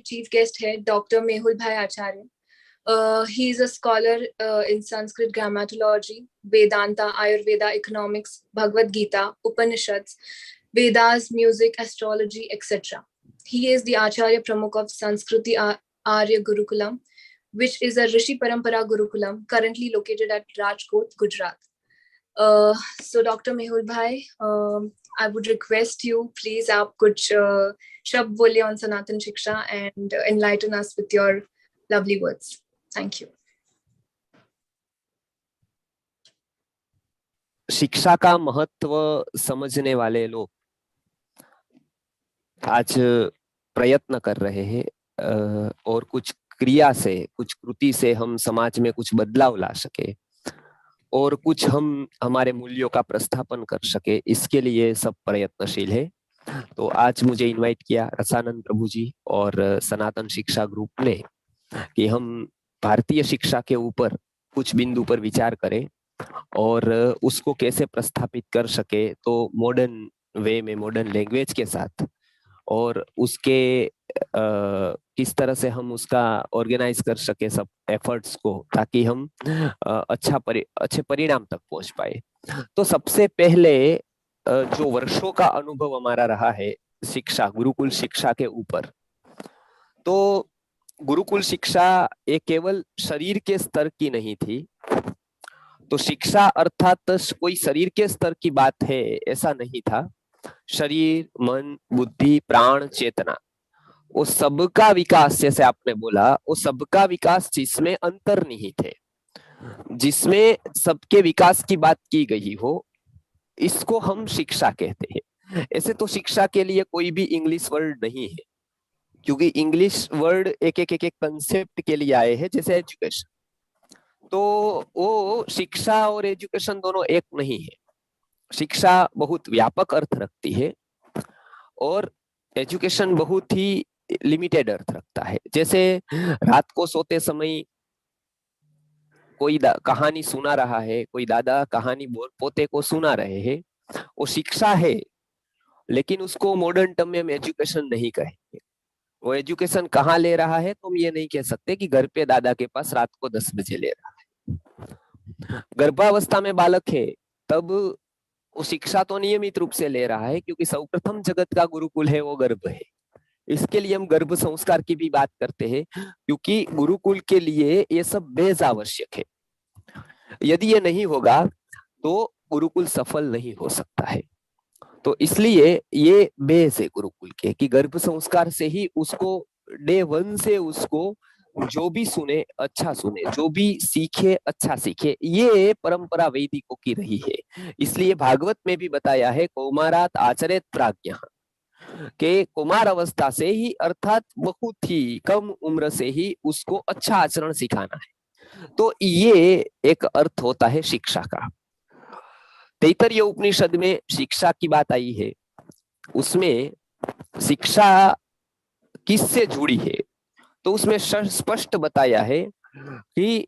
Chief guest है doctor Mehul भाई आचार्य. He is a scholar in Sanskrit grammatology, Vedanta, Ayurveda, economics, Bhagavad Gita, Upanishads, Vedas, music, astrology, etc. He is the Acharya Pramukh of Sanskriti Arya Gurukulam, which is a Rishi Parampara Gurukulam currently located at Rajkot, Gujarat. So Dr. Mehul Bhai, I would request you, please, आप कुछ शब्द बोलिए on Sanatan Shiksha and enlighten us with your lovely words. Thank you. शिक्षा का महत्व समझने वाले लोग आज प्रयत्न कर रहे हैं और कुछ क्रिया से, कुछ कृति से हम समाज में कुछ बदलाव ला सके और कुछ हम हमारे मूल्यों का प्रस्थापन कर सके, इसके लिए सब प्रयत्नशील है. तो आज मुझे इनवाइट किया रसानंद प्रभु जी और सनातन शिक्षा ग्रुप ने कि हम भारतीय शिक्षा के ऊपर कुछ बिंदु पर विचार करें और उसको कैसे प्रस्थापित कर सके, तो मॉडर्न वे में, मॉडर्न लैंग्वेज के साथ, और उसके किस तरह से हम उसका ऑर्गेनाइज कर सके सब एफर्ट्स को, ताकि हम अच्छे परिणाम तक पहुंच पाए. तो सबसे पहले जो वर्षों का अनुभव हमारा रहा है शिक्षा, गुरुकुल शिक्षा के ऊपर, तो गुरुकुल शिक्षा ये केवल शरीर के स्तर की नहीं थी. तो शिक्षा अर्थात कोई शरीर के स्तर की बात है ऐसा नहीं था. शरीर, मन, बुद्धि, प्राण, चेतना, वो सबका विकास, जैसे आपने बोला, वो सबका विकास जिसमें अंतर्निहित है, जिसमें सबके विकास की बात की गई हो, इसको हम शिक्षा कहते हैं. ऐसे तो शिक्षा के लिए कोई भी इंग्लिश वर्ड नहीं है, क्योंकि इंग्लिश वर्ड एक एक कंसेप्ट के लिए आए हैं, जैसे एजुकेशन. तो वो शिक्षा और एजुकेशन दोनों एक नहीं है. शिक्षा बहुत व्यापक अर्थ रखती है और एजुकेशन बहुत ही लिमिटेड अर्थ रखता है. जैसे रात को सोते समय कोई कहानी सुना रहा है, कोई दादा कहानी पोते को सुना रहे हैं, वो शिक्षा है, लेकिन उसको मॉडर्न टर्म में हम एजुकेशन नहीं कहेंगे. वो एजुकेशन कहाँ ले रहा है, तो हम ये नहीं कह सकते कि घर पे दादा के पास रात को 10 बजे ले रहा है. गर्भावस्था में बालक है, तब वो शिक्षा तो नियमित रूप से ले रहा है, क्योंकि सर्वप्रथम जगत का गुरुकुल है वो गर्भ है. इसके लिए हम गर्भ संस्कार की भी बात करते हैं, क्योंकि गुरुकुल के लिए ये सब बेस आवश्यक है. यदि ये नहीं होगा तो गुरुकुल सफल नहीं हो सकता है. तो इसलिए ये बेस है गुरुकुल के, कि गर्भ संस्कार से ही उसको डे 1 से उसको जो भी सुने अच्छा सुने, जो भी सीखे अच्छा सीखे. ये परंपरा वैदिकों की रही है. इसलिए भागवत में भी बताया है, कौमारात आचरेत प्राज्ञः, के कुमार अवस्था से ही, अर्थात बहुत ही कम उम्र से ही उसको अच्छा आचरण सिखाना है. तो ये एक अर्थ होता है शिक्षा का. तैत्तरीय उपनिषद में शिक्षा की बात आई है, उसमें शिक्षा किससे जुड़ी है, तो उसमें स्पष्ट बताया है कि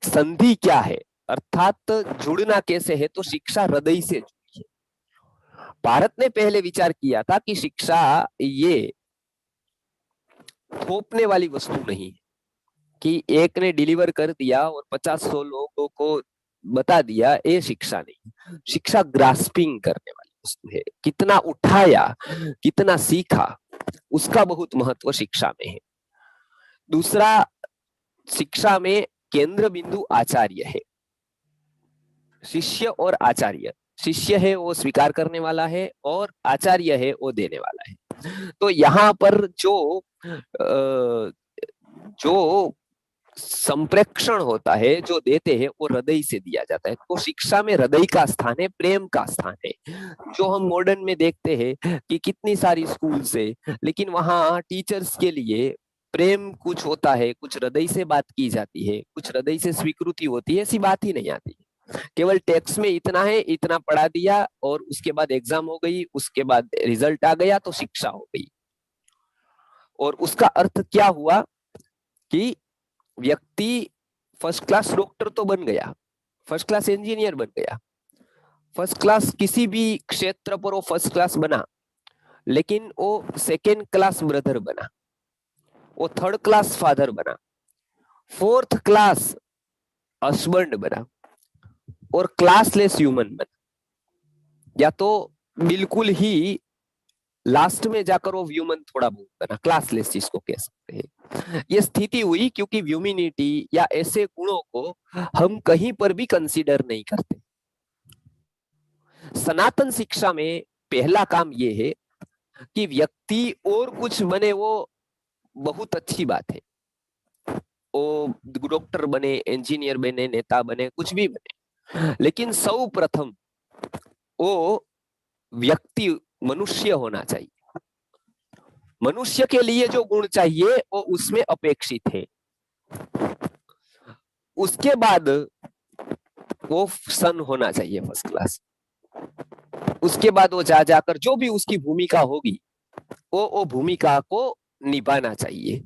संधि क्या है, अर्थात जुड़ना कैसे है. तो शिक्षा हृदय से जुड़ी है. भारत ने पहले विचार किया था कि शिक्षा ये थोपने वाली वस्तु नहीं है, कि एक ने डिलीवर कर दिया और 50-100 लोगों को बता दिया, ये शिक्षा नहीं. शिक्षा ग्रास्पिंग करने वाली वस्तु है. कितना उठाया, कितना सीखा, उसका बहुत महत्व शिक्षा में है. दूसरा, शिक्षा में केंद्र बिंदु आचार्य है. शिष्य और आचार्य, शिष्य है वो स्वीकार करने वाला है और आचार्य है वो देने वाला है. तो यहाँ पर जो संप्रेक्षण होता है, जो देते हैं, वो हृदय से दिया जाता है. तो शिक्षा में हृदय का स्थान है, प्रेम का स्थान है. जो हम मॉडर्न में देखते हैं कि कितनी सारी स्कूल्स है, लेकिन वहाँ टीचर्स के लिए प्रेम कुछ होता है, कुछ हृदय से बात की जाती है, कुछ हृदय से स्वीकृति होती है, ऐसी बात ही नहीं आती. केवल टेक्स्ट में इतना है, इतना पढ़ा दिया और उसके बाद एग्जाम हो गई, उसके बाद रिजल्ट आ गया तो शिक्षा हो गई. और उसका अर्थ क्या हुआ कि व्यक्ति फर्स्ट क्लास डॉक्टर तो बन गया, फर्स्ट क्लास इंजीनियर बन गया, फर्स्ट क्लास किसी भी क्षेत्र पर वो फर्स्ट क्लास बना, लेकिन वो सेकेंड क्लास ब्रदर बना. वो थर्ड क्लास फादर बना, फोर्थ क्लास हस्बैंड बना और क्लासलेस ह्यूमन बना, या तो बिल्कुल ही लास्ट में जाकर वो ह्यूमन थोड़ा बहुत बना, क्लासलेस जिसको कह सकते हैं। ये स्थिति हुई क्योंकि ह्यूमैनिटी या ऐसे गुणों को हम कहीं पर भी कंसीडर नहीं करते। सनातन शिक्षा में पहला काम ये है कि व्यक्ति और कुछ बने वो बहुत अच्छी बात है, वो डॉक्टर बने, इंजीनियर बने, नेता बने, कुछ भी बने, लेकिन सर्वप्रथम वो व्यक्ति मनुष्य होना चाहिए। मनुष्य के लिए जो गुण चाहिए वो उसमें अपेक्षित है। उसके बाद वो सन होना चाहिए फर्स्ट क्लास। उसके बाद वो जा जाकर जो भी उसकी भूमिका होगी वो भूमिका को निभाना चाहिए।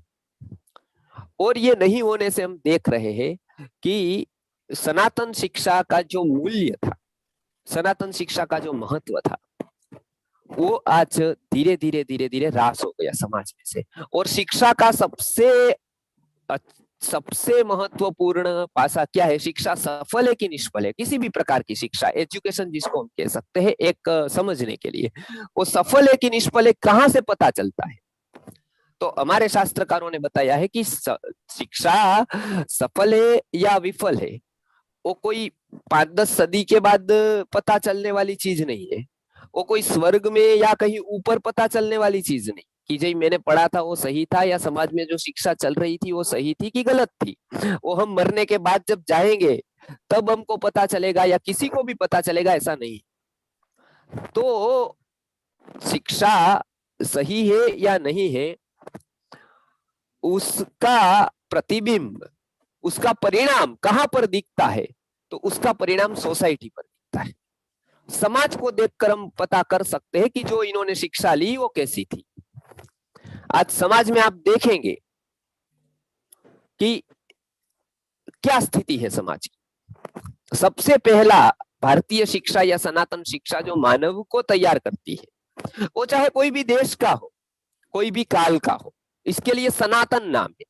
और ये नहीं होने से हम देख रहे हैं कि सनातन शिक्षा का जो मूल्य था, सनातन शिक्षा का जो महत्व था, वो आज धीरे धीरे धीरे धीरे ह्रास हो गया समाज में से। और शिक्षा का सबसे महत्वपूर्ण पासा क्या है? शिक्षा सफल है कि निष्फल है, किसी भी प्रकार की शिक्षा, एजुकेशन जिसको हम कह सकते हैं एक समझने के लिए, वो सफल है कि निष्फल है कहां से पता चलता है? तो हमारे शास्त्रकारों ने बताया है कि शिक्षा सफल है या विफल है वो कोई 5-10 सदी के बाद पता चलने वाली चीज नहीं है। वो कोई स्वर्ग में या कहीं ऊपर पता चलने वाली चीज नहीं कि जी मैंने पढ़ा था वो सही था, या समाज में जो शिक्षा चल रही थी वो सही थी कि गलत थी। वो हम मरने के बाद जब जाएंगे तब हमको पता चलेगा, या किसी को भी पता चलेगा, ऐसा नहीं। तो शिक्षा सही है या नहीं है, उसका प्रतिबिंब, उसका परिणाम कहां पर दिखता है? तो उसका परिणाम सोसाइटी पर दिखता है। समाज को देखकर हम पता कर सकते हैं कि जो इन्होंने शिक्षा ली वो कैसी थी। आज समाज में आप देखेंगे कि क्या स्थिति है समाज की। सबसे पहला भारतीय शिक्षा या सनातन शिक्षा जो मानव को तैयार करती है, वो चाहे कोई भी देश का हो, कोई भी काल का हो, इसके लिए सनातन नाम है।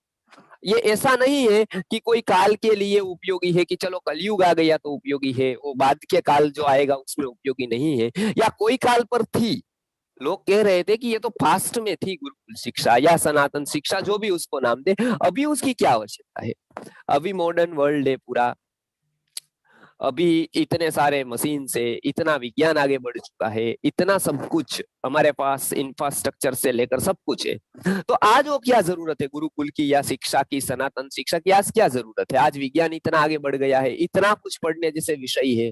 ये ऐसा नहीं है कि कोई काल के लिए उपयोगी है कि चलो कलयुग आ गया तो उपयोगी है, वो बाद के काल जो आएगा उसमें उपयोगी नहीं है, या कोई काल पर थी। लोग कह रहे थे कि ये तो पास्ट में थी गुरुकुल शिक्षा या सनातन शिक्षा, जो भी उसको नाम दे, अभी उसकी क्या आवश्यकता है? अभी मॉडर्न वर्ल्ड है पूरा, अभी इतने सारे मशीन से इतना विज्ञान आगे बढ़ चुका है, इतना सब कुछ हमारे पास इंफ्रास्ट्रक्चर से लेकर सब कुछ है। तो आज वो क्या जरूरत है गुरुकुल की या शिक्षा की, सनातन शिक्षा की? आज क्या जरूरत है? आज विज्ञान इतना आगे बढ़ गया है, इतना कुछ पढ़ने जैसे विषय है,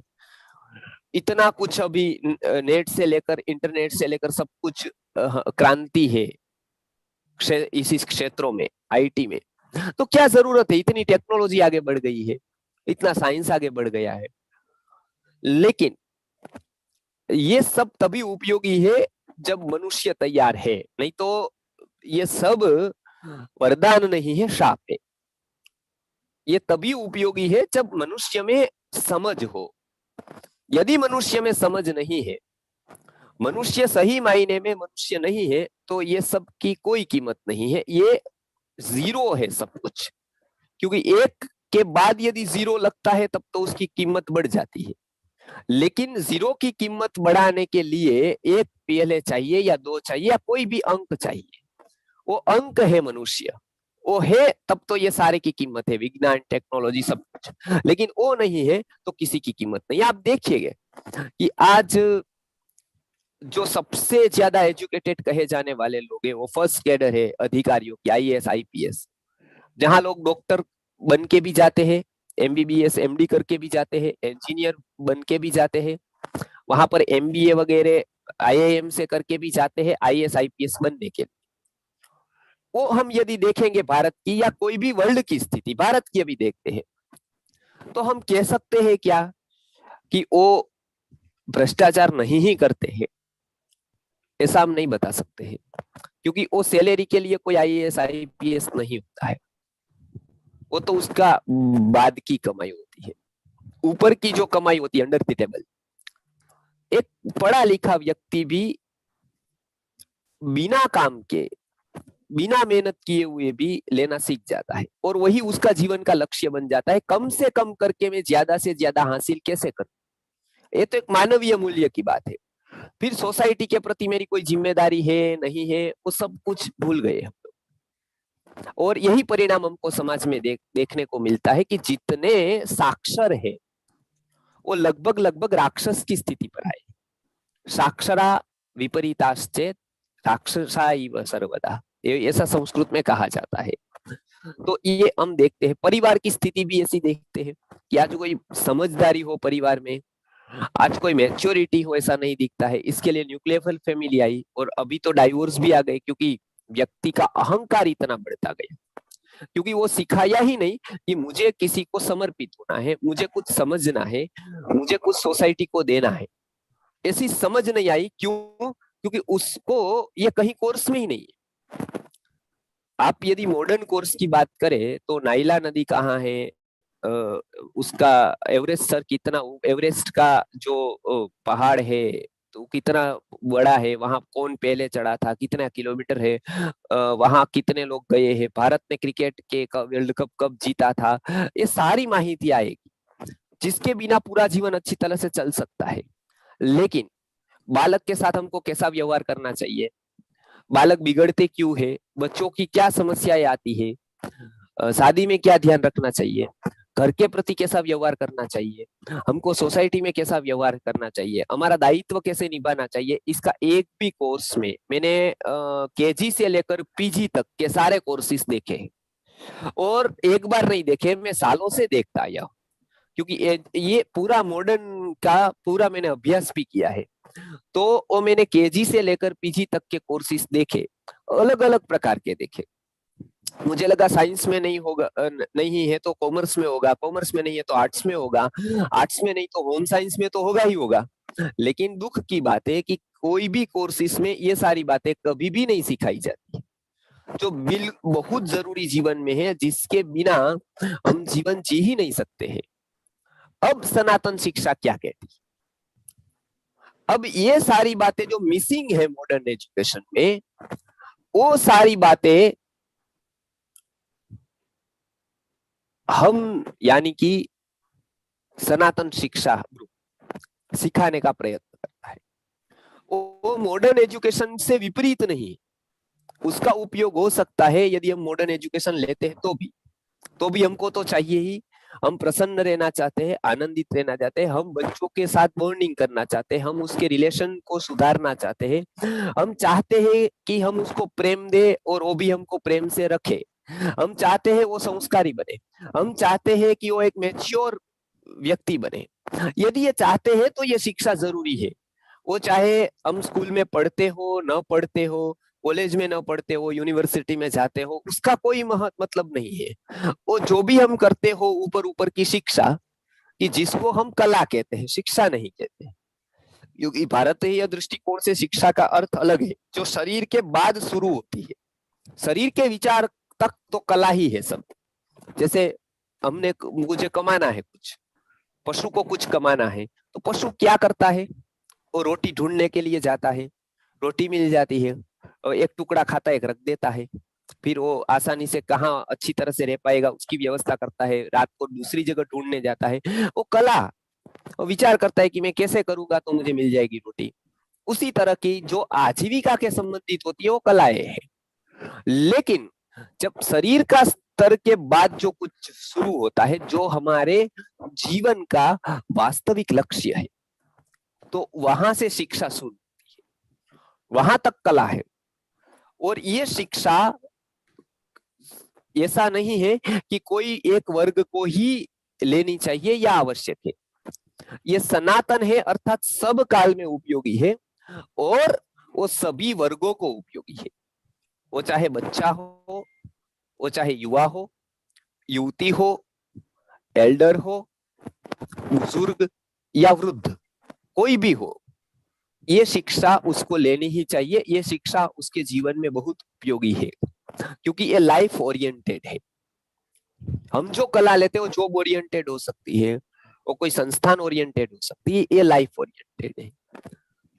इतना कुछ अभी नेट से लेकर इंटरनेट से लेकर सब कुछ क्रांति है इसी क्षेत्रों में, आईटी में। तो क्या जरूरत है? इतनी टेक्नोलॉजी आगे बढ़ गई है, इतना साइंस आगे बढ़ गया है। लेकिन ये सब तभी उपयोगी है जब मनुष्य तैयार है, नहीं तो ये सब वरदान नहीं है, शाप है। ये तभी उपयोगी है जब मनुष्य में समझ हो। यदि मनुष्य में समझ नहीं है, मनुष्य सही मायने में मनुष्य नहीं है, तो ये सब की कोई कीमत नहीं है, ये जीरो है सब कुछ। क्योंकि एक के बाद यदि जीरो लगता है तब तो उसकी कीमत बढ़ जाती है, लेकिन जीरो की कीमत बढ़ाने के लिए एक पहले चाहिए या दो चाहिए या कोई भी अंक चाहिए। वो अंक है मनुष्य, वो है तब तो ये सारे की कीमत है, विज्ञान, टेक्नोलॉजी, सब कुछ। लेकिन वो नहीं है तो किसी की कीमत नहीं। आप देखिएगा कि आज जो सबसे ज्यादा एजुकेटेड कहे जाने वाले लोग हैं वो फर्स्ट कैडर है अधिकारियों की, आईएएस, आईपीएस, जहां लोग डॉक्टर बन के भी जाते हैं, एमबीबीएस, एमडी करके भी जाते हैं, इंजीनियर बन के भी जाते हैं, वहां पर एमबीए वगैरह आईआईएम से करके भी जाते हैं आईएएस, आईपीएस बनने के लिए। वो हम यदि देखेंगे भारत की या कोई भी वर्ल्ड की स्थिति, भारत की अभी देखते हैं, तो हम कह सकते हैं क्या कि वो भ्रष्टाचार नहीं ही करते हैं? ऐसा हम नहीं बता सकते हैं, क्योंकि वो सैलरी के लिए कोई आईएएस, आईपीएस नहीं होता है। वो तो उसका बाद की कमाई होती है, ऊपर की जो कमाई होती है अंडर द टेबल। एक पढ़ा लिखा व्यक्ति भी बिना काम के बिना मेहनत किए हुए भी लेना सीख जाता है और वही उसका जीवन का लक्ष्य बन जाता है। कम से कम करके मैं ज्यादा से ज्यादा हासिल कैसे करूं, ये तो एक मानवीय मूल्य की बात है। फिर सोसाइटी के प्रति मेरी कोई जिम्मेदारी है नहीं है, वो सब कुछ भूल गए हम लोग। और यही परिणाम हमको समाज में देखने को मिलता है कि जितने साक्षर है वो लगभग लगभग राक्षस की स्थिति पर आए। साक्षरा विपरीताश्चेत राक्षसा इव सर्वदा, ये ऐसा संस्कृत में कहा जाता है। तो ये हम देखते हैं, परिवार की स्थिति भी ऐसी देखते हैं कि आज कोई समझदारी हो परिवार में, आज कोई मैच्योरिटी हो, ऐसा नहीं दिखता है। इसके लिए न्यूक्लियर फैमिली आई और अभी तो डाइवोर्स भी आ गए, क्योंकि व्यक्ति का अहंकार इतना बढ़ता गया, क्योंकि वो सिखाया ही नहीं कि मुझे किसी को समर्पित होना है, मुझे कुछ समझना है, मुझे कुछ सोसाइटी को देना है। ऐसी समझ नहीं आई। क्यों? क्योंकि उसको ये कहीं कोर्स में ही नहीं है। आप यदि मॉडर्न कोर्स की बात करें तो नाइला नदी कहाँ है, उसका एवरेस्ट सर कितना, एवरेस्ट का जो पहाड़ है तो कितना बड़ा है, वहां कौन पहले चढ़ा था, कितना किलोमीटर है, वहां कितने लोग गए हैं, भारत ने क्रिकेट के वर्ल्ड कप कब जीता था, ये सारी माहिती आएगी जिसके बिना पूरा जीवन अच्छी तरह से चल सकता है। लेकिन बालक के साथ हमको कैसा व्यवहार करना चाहिए, बालक बिगड़ते क्यों है, बच्चों की क्या समस्याएं आती है, शादी में क्या ध्यान रखना चाहिए, घर के प्रति कैसा व्यवहार करना चाहिए, हमको सोसाइटी में कैसा व्यवहार करना चाहिए, हमारा दायित्व कैसे निभाना चाहिए, इसका एक भी कोर्स में मैंने केजी से लेकर पीजी तक के सारे कोर्सेज देखे और एक बार नहीं देखे, मैं सालों से देखता आया हूं, क्योंकि ये पूरा मॉडर्न का पूरा मैंने अभ्यास भी किया है। तो वो मैंने केजी से लेकर पीजी तक के कोर्सेज देखे, अलग अलग प्रकार के देखे। मुझे लगा साइंस में नहीं होगा, नहीं है तो कॉमर्स में होगा, कॉमर्स में नहीं है तो आर्ट्स में होगा, आर्ट्स में नहीं तो होम साइंस में तो होगा ही होगा। लेकिन दुख की बात है कि कोई भी कोर्सेज में ये सारी बातें कभी भी नहीं सिखाई जाती, जो बहुत जरूरी जीवन में है, जिसके बिना हम जीवन जी ही नहीं सकते हैं। अब सनातन शिक्षा क्या कहती है? अब ये सारी बातें जो मिसिंग है मॉडर्न एजुकेशन में, वो सारी बातें हम यानी कि सनातन शिक्षा सिखाने का प्रयत्न करता है। वो मॉडर्न एजुकेशन से विपरीत नहीं, उसका उपयोग हो सकता है यदि हम मॉडर्न एजुकेशन लेते हैं तो भी हमको तो चाहिए ही। हम प्रसन्न रहना चाहते हैं, आनंदित रहना चाहते हैं, हम बच्चों के साथ बॉन्डिंग करना चाहते हैं, हम उसके रिलेशन को सुधारना चाहते हैं, हम चाहते हैं कि हम उसको प्रेम दे और वो भी हमको प्रेम से रखे, हम चाहते हैं वो संस्कारी बने, हम चाहते हैं कि वो एक मैच्योर व्यक्ति बने। यदि ये चाहते हैं तो ये शिक्षा जरूरी है। वो चाहे हम स्कूल में पढ़ते हो, न पढ़ते हो, कॉलेज में न पढ़ते हो, यूनिवर्सिटी में जाते हो, उसका कोई मतलब नहीं है। वो जो भी हम करते हो ऊपर ऊपर की शिक्षा, कि जिसको हम कला कहते हैं, शिक्षा नहीं कहते, क्योंकि भारतीय दृष्टिकोण से शिक्षा का अर्थ अलग है, जो शरीर के बाद शुरू होती है। शरीर के विचार तक तो कला ही है सब। जैसे मुझे कमाना है कुछ, पशु को कुछ कमाना है, तो पशु क्या करता है, वो रोटी ढूंढने के लिए जाता है, रोटी मिल जाती है, और एक टुकड़ा खाता है, एक रख देता है, फिर वो आसानी से कहाँ अच्छी तरह से रह पाएगा उसकी व्यवस्था करता है, रात को दूसरी जगह ढूंढने जाता है। वो कला, वो विचार करता है कि मैं कैसे करूंगा तो मुझे मिल जाएगी रोटी। उसी तरह की जो आजीविका के संबंधित होती है वो कलाएं है। लेकिन जब शरीर का स्तर के बाद जो कुछ शुरू होता है, जो हमारे जीवन का वास्तविक लक्ष्य है, तो वहां से शिक्षा शुरू होती है, वहां तक कला है। और ये शिक्षा ऐसा नहीं है कि कोई एक वर्ग को ही लेनी चाहिए या आवश्यक है, ये सनातन है, अर्थात सब काल में उपयोगी है और वो सभी वर्गों को उपयोगी है। वो चाहे बच्चा हो, वो चाहे युवा हो, युवती हो, एल्डर हो, बुजुर्ग या वृद्ध, कोई भी हो, ये शिक्षा उसको लेनी ही चाहिए। ये शिक्षा उसके जीवन में बहुत उपयोगी है, क्योंकि ये लाइफ ओरिएंटेड है। हम जो कला लेते हैं वो जॉब ओरिएंटेड हो सकती है, वो कोई संस्थान ओरिएंटेड हो सकती है, ये लाइफ ओरिएंटेड है।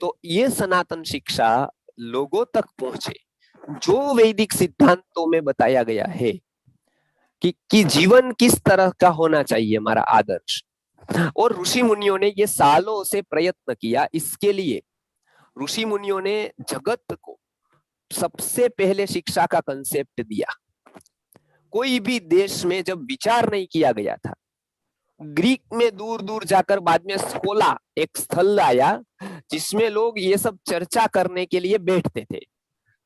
तो ये सनातन शिक्षा लोगों तक पहुंचे, जो वैदिक सिद्धांतों में बताया गया है कि जीवन किस तरह का होना चाहिए, हमारा आदर्श, और ऋषि मुनियों ने ये सालों से प्रयत्न किया। इसके लिए ऋषि मुनियों ने जगत को सबसे पहले शिक्षा का कंसेप्ट दिया। कोई भी देश में जब विचार नहीं किया गया था, ग्रीक में दूर दूर जाकर बाद में स्कोला एक स्थल आया जिसमें लोग ये सब चर्चा करने के लिए बैठते थे।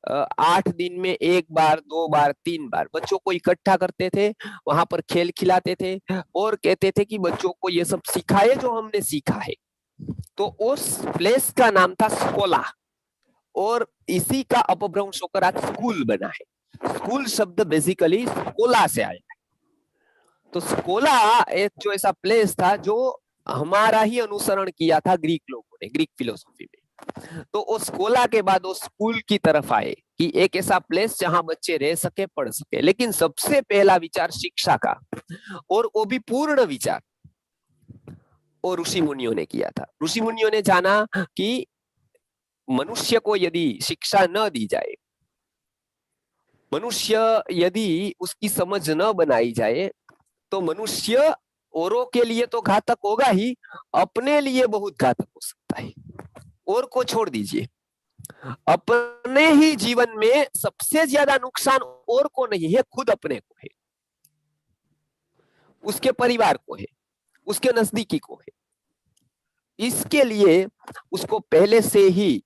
8 दिन में 1 बार, 2 बार, 3 बार बच्चों को इकट्ठा करते थे, वहां पर खेल खिलाते थे और कहते थे कि बच्चों को ये सब सिखाए जो हमने सीखा है। तो उस प्लेस का नाम था स्कोला, और इसी का अपभ्रंश होकर आज स्कूल बना है। स्कूल शब्द बेसिकली स्कोला से आया है। तो स्कोला एक जो ऐसा प्लेस था जो हमारा ही अनुसरण किया था ग्रीक लोगों ने, ग्रीक फिलोसॉफी में। तो वो स्कोला के बाद वो स्कूल की तरफ आए कि एक ऐसा प्लेस जहां बच्चे रह सके, पढ़ सके। लेकिन सबसे पहला विचार शिक्षा का, और वो भी पूर्ण विचार, और ऋषि मुनियों ने किया था। ऋषि मुनियों ने जाना कि मनुष्य को यदि शिक्षा न दी जाए, मनुष्य यदि उसकी समझ न बनाई जाए, तो मनुष्य औरों के लिए तो घातक होगा ही, अपने लिए बहुत घातक हो सकता है। और को छोड़ दीजिए, अपने ही जीवन में सबसे ज्यादा नुकसान और को नहीं है, खुद अपने को है, उसके परिवार को है, उसके नजदीकी को है। इसके लिए उसको पहले से ही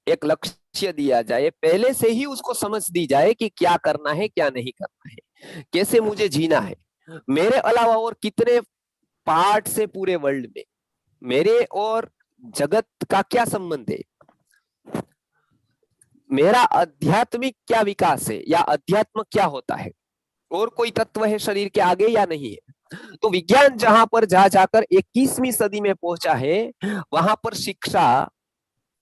एक लक्ष्य दिया जाए, पहले से ही उसको समझ दी जाए कि क्या करना है, क्या नहीं करना है, कैसे मुझे जीना है, मेरे अलावा और कितने पार्ट से पूरे वर्ल्ड में मेरे और जगत का क्या संबंध है, मेरा आध्यात्मिक क्या विकास है, या अध्यात्म क्या होता है, और कोई तत्व है शरीर के आगे या नहीं है। तो विज्ञान जहां पर जा जाकर 21वीं सदी में पहुंचा है, वहां पर शिक्षा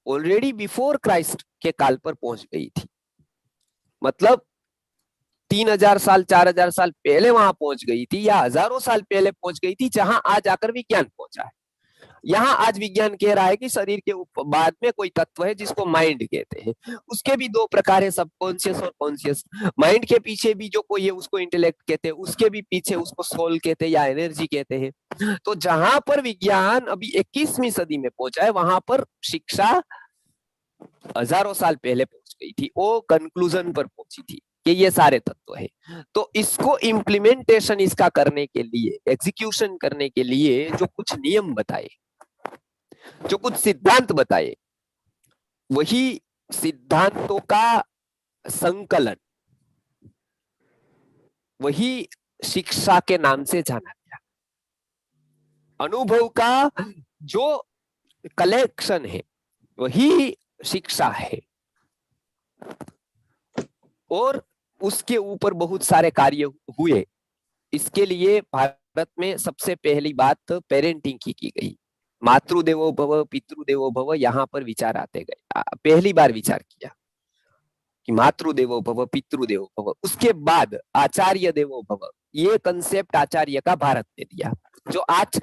ऑलरेडी बिफोर क्राइस्ट के काल पर पहुंच गई थी। मतलब 3000 साल, 4000 साल पहले वहां पहुंच गई थी, या हजारों साल पहले पहुंच गई थी, जहां आज आकर विज्ञान पहुंचा है। यहाँ आज विज्ञान कह रहा है कि शरीर के बाद में कोई तत्व है जिसको माइंड कहते हैं। उसके भी 2 प्रकार है, सबकॉन्शियस और कॉन्शियस। माइंड के पीछे भी जो कोई है उसको इंटेलेक्ट कहते हैं, उसके भी पीछे उसको सोल कहते हैं या एनर्जी कहते हैं। तो जहां पर विज्ञान अभी 21वीं सदी में पहुंचा है, वहां पर शिक्षा हजारों साल पहले पहुंच गई थी, वो कंक्लूजन पर पहुंची थी कि ये सारे तत्व है। तो इसको इम्प्लीमेंटेशन इसका करने के लिए, एग्जीक्यूशन करने के लिए जो कुछ नियम बताए, जो कुछ सिद्धांत बताए, वही सिद्धांतों का संकलन, वही शिक्षा के नाम से जाना गया। अनुभव का जो कलेक्शन है वही शिक्षा है, और उसके ऊपर बहुत सारे कार्य हुए। इसके लिए भारत में सबसे पहली बात पेरेंटिंग की गई। मातृदेवो भव, पितृदेवो भव, यहाँ पर विचार आते गए। पहली बार विचार किया कि मातृदेवो भव, पितृदेवो भव। उसके बाद आचार्य देवो भव, ये कंसेप्ट आचार्य का भारत ने दिया, जो आज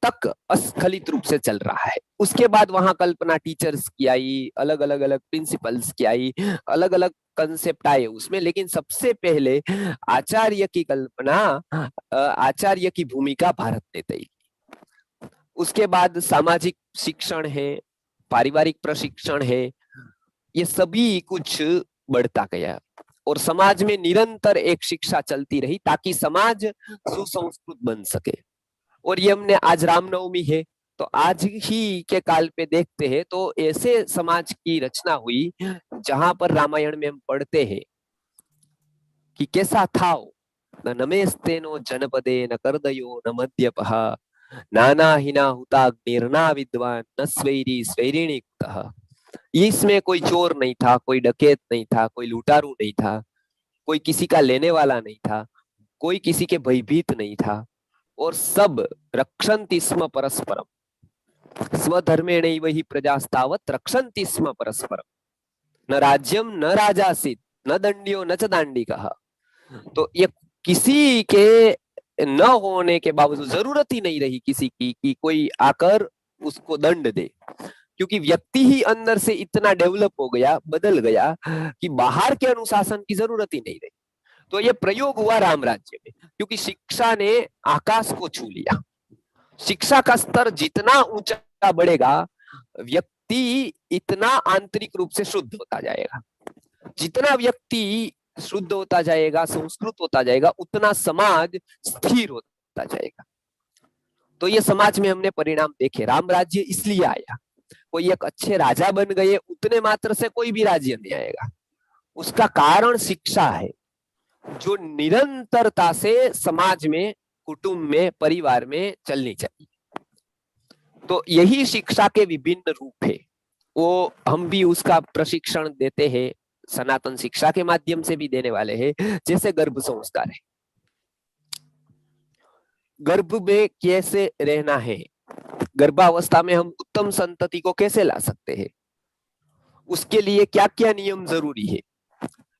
तक अस्खलित रूप से चल रहा है। उसके बाद वहां कल्पना टीचर्स की आई, अलग अलग अलग प्रिंसिपल्स की आई, अलग अलग कंसेप्ट आए उसमें। लेकिन सबसे पहले आचार्य की कल्पना, आचार्य की भूमिका भारत ने तय। उसके बाद सामाजिक शिक्षण है, पारिवारिक प्रशिक्षण है, ये सभी कुछ बढ़ता गया, और समाज में निरंतर एक शिक्षा चलती रही ताकि समाज सुसंस्कृत बन सके। और ये हमने आज रामनवमी है, तो आज ही के काल पे देखते हैं तो ऐसे समाज की रचना हुई जहां पर रामायण में हम पढ़ते हैं कि कैसा था, न नमेस्तेनो जनपदे न कर्दयो न मद्यपः नाना हिना हुताग्निर्ना विद्वान न स्वैरी स्वैरिणी कुतः। इसमें कोई चोर नहीं था, कोई डकैत नहीं था, कोई लुटारू नहीं था, कोई किसी का लेने वाला नहीं था, कोई किसी के भयभीत नहीं था, और सब रक्षन्ति स्म परस्परम स्वधर्मेणैव हि प्रजास्तावत् रक्षन्ति स्म परस्परम न राज्यम न राजासीत् न दंड्यो न च दांडिकः। तो ये किसी के न होने के बावजूद जरूरत ही नहीं रही किसी की कि कोई आकर उसको दंड दे, क्योंकि व्यक्ति ही अंदर से इतना डेवलप हो गया, बदल गया कि बाहर के अनुशासन की जरूरत ही नहीं रही। तो ये प्रयोग हुआ राम राज्य में, क्योंकि शिक्षा ने आकाश को छू लिया। शिक्षा का स्तर जितना ऊंचा बढ़ेगा, व्यक्ति इतना आंतरिक रूप से शुद्ध होता जाएगा। जितना व्यक्ति शुद्ध होता जाएगा, संस्कृत होता जाएगा, उतना समाज स्थिर होता जाएगा। तो ये समाज में हमने परिणाम देखे। राम राज्य इसलिए आया, कोई एक अच्छे राजा बन गए उतने मात्र से कोई भी राज्य नहीं आएगा। उसका कारण शिक्षा है, जो निरंतरता से समाज में, कुटुंब में, परिवार में चलनी चाहिए। तो यही शिक्षा के विभिन्न रूप है, वो हम भी उसका प्रशिक्षण देते हैं, सनातन शिक्षा के माध्यम से भी देने वाले हैं। जैसे गर्भ संस्कार है, गर्भ में कैसे रहना है, गर्भावस्था में हम उत्तम संतति को कैसे ला सकते हैं, उसके लिए क्या क्या नियम जरूरी है,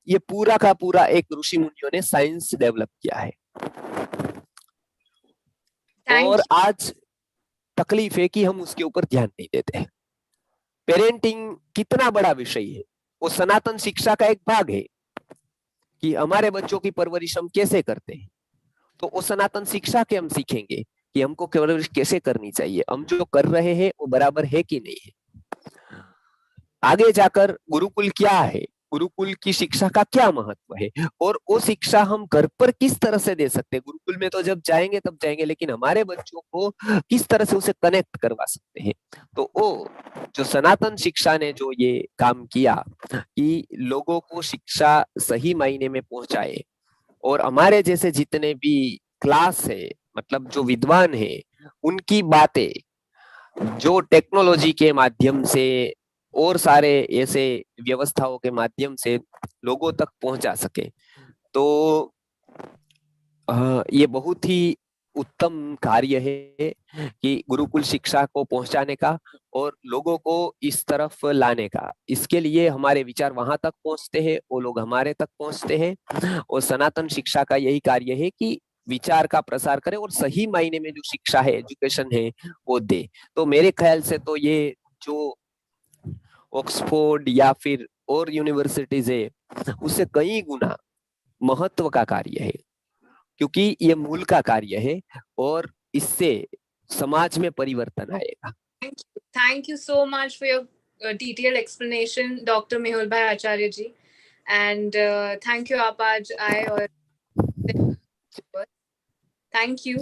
ये पूरा का पूरा एक ऋषि मुनियों ने साइंस डेवलप किया है। और आज तकलीफ है कि हम उसके ऊपर ध्यान नहीं देते। पेरेंटिंग कितना बड़ा विषय है, वो सनातन शिक्षा का एक भाग है कि हमारे बच्चों की परवरिश हम कैसे करते हैं। तो वो सनातन शिक्षा के हम सीखेंगे कि हमको परवरिश कैसे करनी चाहिए, हम जो कर रहे हैं वो बराबर है कि नहीं है। आगे जाकर गुरुकुल क्या है, गुरुकुल की शिक्षा का क्या महत्व है, और वो शिक्षा हम घर पर किस तरह से दे सकते हैं। गुरुकुल में तो जब जाएंगे तब जाएंगे, लेकिन हमारे बच्चों को किस तरह से उसे कनेक्ट करवा सकते हैं। तो वो जो सनातन शिक्षा ने जो ये काम किया कि लोगों को शिक्षा सही मायने में पहुंचाए, और हमारे जैसे जितने भी क्लास है, मतलब जो विद्वान है, उनकी बातें जो टेक्नोलॉजी के माध्यम से और सारे ऐसे व्यवस्थाओं के माध्यम से लोगों तक पहुंचा सके, तो ये बहुत ही उत्तम कार्य है कि गुरुकुल शिक्षा को पहुंचाने का और लोगों को इस तरफ लाने का। इसके लिए हमारे विचार वहां तक पहुंचते हैं, वो लोग हमारे तक पहुंचते हैं, और सनातन शिक्षा का यही कार्य है कि विचार का प्रसार करे और सही मायने में जो शिक्षा है, एजुकेशन है, वो दे। तो मेरे ख्याल से तो ये जो ऑक्सफोर्ड या फिर और यूनिवर्सिटीज है, उससे कई गुना महत्व का कार्य है, क्योंकि ये मूल का कार्य है और इससे समाज में परिवर्तन आएगा। Thank you so much for your detailed explanation, Dr. Mehul Bhai Acharya ji, and thank you आप आज आए और thank you.